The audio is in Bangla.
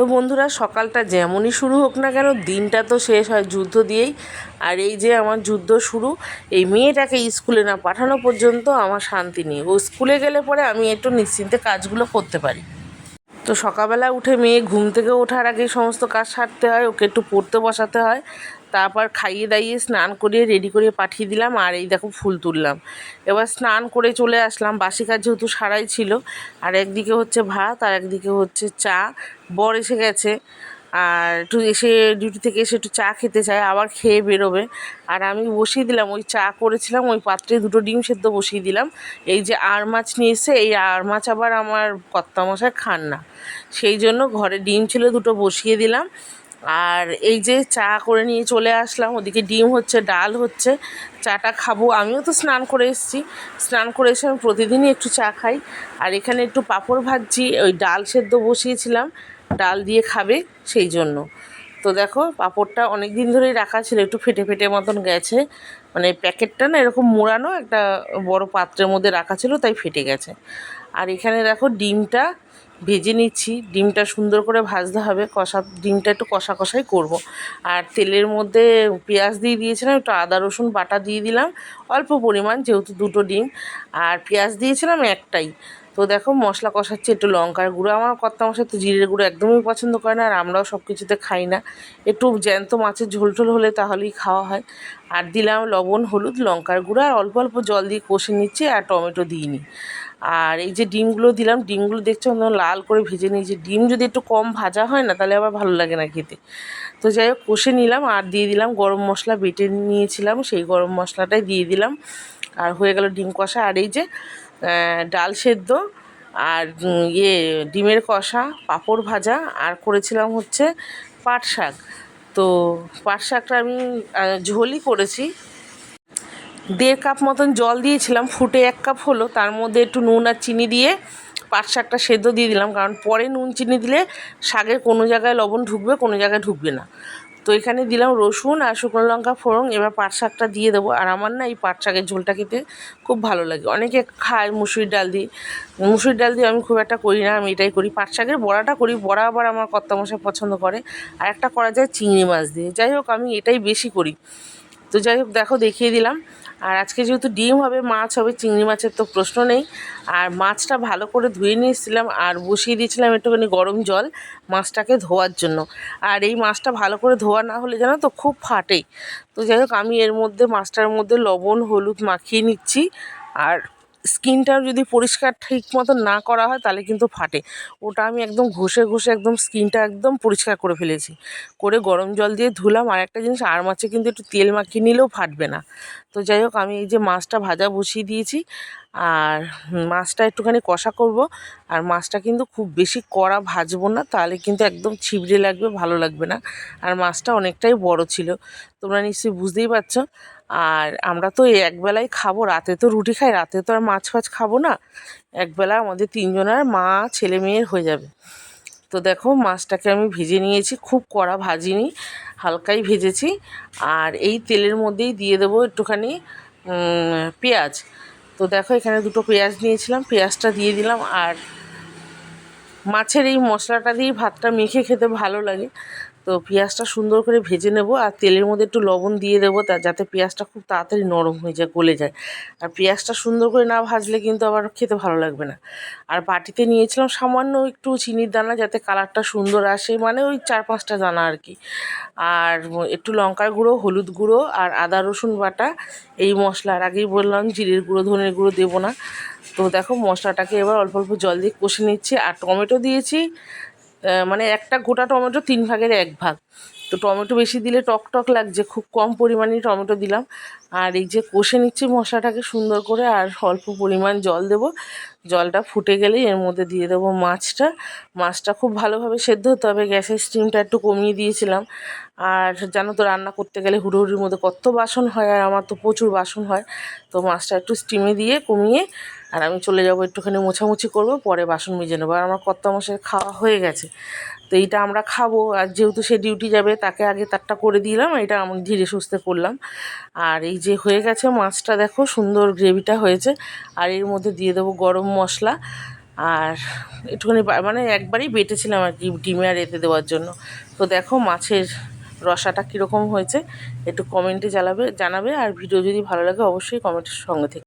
তো বন্ধুরা, সকালটা যেমনই শুরু হোক না কেন, দিনটা তো শেষ হয় যুদ্ধ দিয়েই। আর এই যে আমার যুদ্ধ শুরু, এই মেয়েটাকে স্কুলে না পাঠানো পর্যন্ত আমার শান্তি নেই। ও স্কুলে গেলে পরে আমি একটু নিশ্চিন্তে কাজগুলো করতে পারি। তো সকালবেলা উঠে মেয়ে ঘুম থেকে ওঠার আগে সমস্ত কাজ সারতে হয়, ওকে একটু পড়তে বসাতে হয়, তারপর খাইয়ে দাইয়ে স্নান করিয়ে রেডি করে পাঠিয়ে দিলাম। আর এই দেখো ফুল তুললাম। এবার স্নান করে চলে আসলাম, বাসি কাজ যেহেতু সারাই ছিল। আর একদিকে হচ্ছে ভাত আর একদিকে হচ্ছে চা। বর এসে গেছে, আর একটু এসে ডিউটি থেকে এসে একটু চা খেতে চায়, আবার খেয়ে বেরোবে। আর আমি বসিয়ে দিলাম, ওই চা করেছিলাম ওই পাত্রে দুটো ডিম সেদ্ধ বসিয়ে দিলাম। এই যে আর মাছ নিয়ে এসে, এই আর মাছ আবার আমার কর্তামশাই খান না, সেই জন্য ঘরে ডিম ছিল দুটো বসিয়ে দিলাম। আর এই যে চা করে নিয়ে চলে আসলাম, ওদিকে ডিম হচ্ছে, ডাল হচ্ছে, চাটা খাবো। আমিও তো স্নান করে এসেছি, স্নান করে এসে আমি প্রতিদিনই একটু চা খাই। আর এখানে একটু পাঁপড় ভাজছি, ওই ডাল সেদ্ধ বসিয়েছিলাম, ডাল দিয়ে খাবে সেই জন্য। তো দেখো, পাঁপড়টা অনেক দিন ধরেই রাখা ছিল, একটু ফেটে ফেটে মতন গেছে, মানে প্যাকেটটা না এরকম মোড়ানো, একটা বড় পাত্রের মধ্যে রাখা ছিল তাই ফেটে গেছে। আর এখানে দেখো ডিমটা ভেজে নিচ্ছি। ডিমটা সুন্দর করে ভাজতে হবে, ডিমটা একটু কষা কষাই করব। আর তেলের মধ্যে পেঁয়াজ দিয়ে দিয়েছিলাম, একটু আদা রসুন বাটা দিয়ে দিলাম অল্প পরিমাণ, যেহেতু দুটো ডিম। আর পেঁয়াজ দিয়েছিলাম একটাই। তো দেখো মশলা কষাচ্ছি, একটু লঙ্কার গুঁড়ো, আমার কর্তামশাই তো জিরের গুঁড়ো একদমই পছন্দ করে না, আর আমরাও সব কিছুতে খাই না। একটু জ্যান্ত মাছের ঝোল টোল হলে তাহলেই খাওয়া হয়। আর দিলাম লবণ, হলুদ, লঙ্কার গুঁড়ো, আর অল্প অল্প জল দিয়ে কষে নিচ্ছি, আর টমেটো দিইনি। আর এই যে ডিমগুলো দিলাম, ডিমগুলো দেখছো একদম লাল করে ভেজে নিয়েছি। ডিম যদি একটু কম ভাজা হয় না, তাহলে আবার ভালো লাগে না খেতে। তো যাই হোক, কষে নিলাম। আর দিয়ে দিলাম গরম মশলা, বেটে নিয়েছিলাম সেই গরম মশলাটাই দিয়ে দিলাম। আর হয়ে গেল ডিম কষা। আর এই যে ডাল সেদ্ধ, আর ডিমের কষা, পাঁপড় ভাজা, আর করেছিলাম হচ্ছে পাট শাক। তো পাট শাকটা আমি ঝোলই করেছি। 1.5 কাপ মতন জল দিয়েছিলাম, ফুটে 1 কাপ হলো, তার মধ্যে একটু নুন আর চিনি দিয়ে পাট শাকটা সেদ্ধ দিয়ে দিলাম, কারণ পরে নুন চিনি দিলে শাকের কোনো জায়গায় লবণ ঢুকবে, কোনো জায়গায় ঢুকবে না। তো এখানে দিলাম রসুন আর শুকনো লঙ্কা ফোড়ন। এবার পাট শাকটা দিয়ে দেবো। আর আমার না এই পাট শাকের ঝোলটা খেতে খুব ভালো লাগে। অনেকে খায় মুসুরির ডাল দিয়ে, মুসুরির ডাল দিয়ে আমি খুব একটা করি না, আমি এটাই করি। পাট শাকের বড়াটা করি, বড়া আবার আমার কর্তামশাই পছন্দ করে। আর একটা করা যায় চিংড়ি মাছ দিয়ে। যাই হোক, আমি এটাই বেশি করি। তো যাই হোক, দেখো দেখিয়ে দিলাম। আর আজকে যেহেতু ডিম হবে, মাছ হবে, চিংড়ি মাছের তো প্রশ্ন নেই। আর মাছটা ভালো করে ধুয়ে নিয়ে এসেছিলাম, আর বসিয়ে দিয়েছিলাম একটুখানি গরম জল মাছটাকে ধোয়ার জন্য। আর এই মাছটা ভালো করে ধোয়া না হলে জানো তো খুব ফাটে। তো যাই হোক, আমি এর মধ্যে মাছটার মধ্যে লবণ হলুদ মাখিয়ে নিচ্ছি। আর স্কিনটাও যদি পরিষ্কার ঠিক মতো না করা হয় তাহলে কিন্তু ফাটে। ওটা আমি একদম ঘষে ঘষে একদম স্কিনটা একদম পরিষ্কার করে ফেলেছি, করে গরম জল দিয়ে ধুলাম। আর একটা জিনিস, আর মাছে কিন্তু একটু তেল মাখিয়ে নিলেও ফাটবে না। তো যাই হোক, আমি এই যে মাছটা ভাজা বসিয়ে দিয়েছি। আর মাছটা একটুখানি কষা করব। আর মাছটা কিন্তু খুব বেশি কড়া ভাজবো না, তাহলে কিন্তু একদম ছিবড়ে লাগবে, ভালো লাগবে না। আর মাছটা অনেকটাই বড় ছিল, তোমরা নিশ্চয়ই বুঝতেই পারছো। আর আমরা তো এই একবেলাই খাবো, রাতে তো রুটি খাই, রাতে তো আর মাছ ফাছ খাবো না। একবেলা আমাদের 3 জনের, মা ছেলে মেয়ের হয়ে যাবে। তো দেখো, মাছটাকে আমি ভেজে নিয়েছি, খুব কড়া ভাজিনি, হালকাই ভেজেছি। আর এই তেলের মধ্যেই দিয়ে দেবো একটুখানি পেঁয়াজ। তো দেখো, এখানে দুটো পেঁয়াজ নিয়েছিলাম, পেঁয়াজটা দিয়ে দিলাম। আর মাছের এই মশলাটা দিয়ে ভাতটা মেখে খেতে ভালো লাগে। তো পেঁয়াজটা সুন্দর করে ভেজে নেব, আর তেলের মধ্যে একটু লবণ দিয়ে দেবো, যাতে পেঁয়াজটা খুব তাড়াতাড়ি নরম হয়ে যায়, গলে যায়। আর পেঁয়াজটা সুন্দর করে না ভাজলে কিন্তু আবার খেতে ভালো লাগবে না। আর বাটিতে নিয়েছিলাম সামান্য একটু চিনির দানা, যাতে কালারটা সুন্দর আসে, মানে ওই 4-5টা দানা আর কি। আর একটু লঙ্কার গুঁড়ো, হলুদ গুঁড়ো, আর আদা রসুন বাটা। এই মশলা আর আগেই বললাম জিরের গুঁড়ো ধনের গুঁড়ো দেবো না। তো দেখো, মশলাটাকে এবার অল্প অল্প জল দিয়ে কষে নিচ্ছি। আর টমেটো দিয়েছি, মানে একটা গোটা টমেটো 3 ভাগের 1 ভাগ। তো টমেটো বেশি দিলে টক টক লাগছে, খুব কম পরিমাণেই টমেটো দিলাম। আর এই যে কষে নিচ্ছি মশলাটাকে সুন্দর করে, আর অল্প পরিমাণ জল দেব। জলটা ফুটে গেলেই এর মধ্যে দিয়ে দেবো মাছটা। মাছটা খুব ভালোভাবে সেদ্ধ হতে হবে, গ্যাসের স্টিমটা একটু কমিয়ে দিয়েছিলাম। আর জানো তো, রান্না করতে গেলে হুড়োহুড়ির মধ্যে কত বাসন হয়, আর আমার তো প্রচুর বাসন হয়। তো মাছটা একটু স্টিমে দিয়ে কমিয়ে, আর আমি চলে যাব একটুখানি মোছামুছি করব, পরে বাসন মেজে নেবো। আর আমার কর্তামশাই খাওয়া হয়ে গেছে, তো এইটা আমরা খাবো। আর যেহেতু সে ডিউটি যাবে, তাকে আগে তারটা করে দিলাম, এটা আমি ধীরে সুস্থে করলাম। আর এই যে হয়ে গেছে মাছটা, দেখো সুন্দর গ্রেভিটা হয়েছে। আর এর মধ্যে দিয়ে দেবো গরম মশলা। আর একটুখানি মানে একবারই বেটেছিলাম আর কি ডিমে আর এতে দেওয়ার জন্য। তো দেখো মাছের রসাটা কীরকম হয়েছে একটু কমেন্টে জানাবে। আর ভিডিও যদি ভালো লাগে অবশ্যই কমেন্টের সঙ্গে থেকে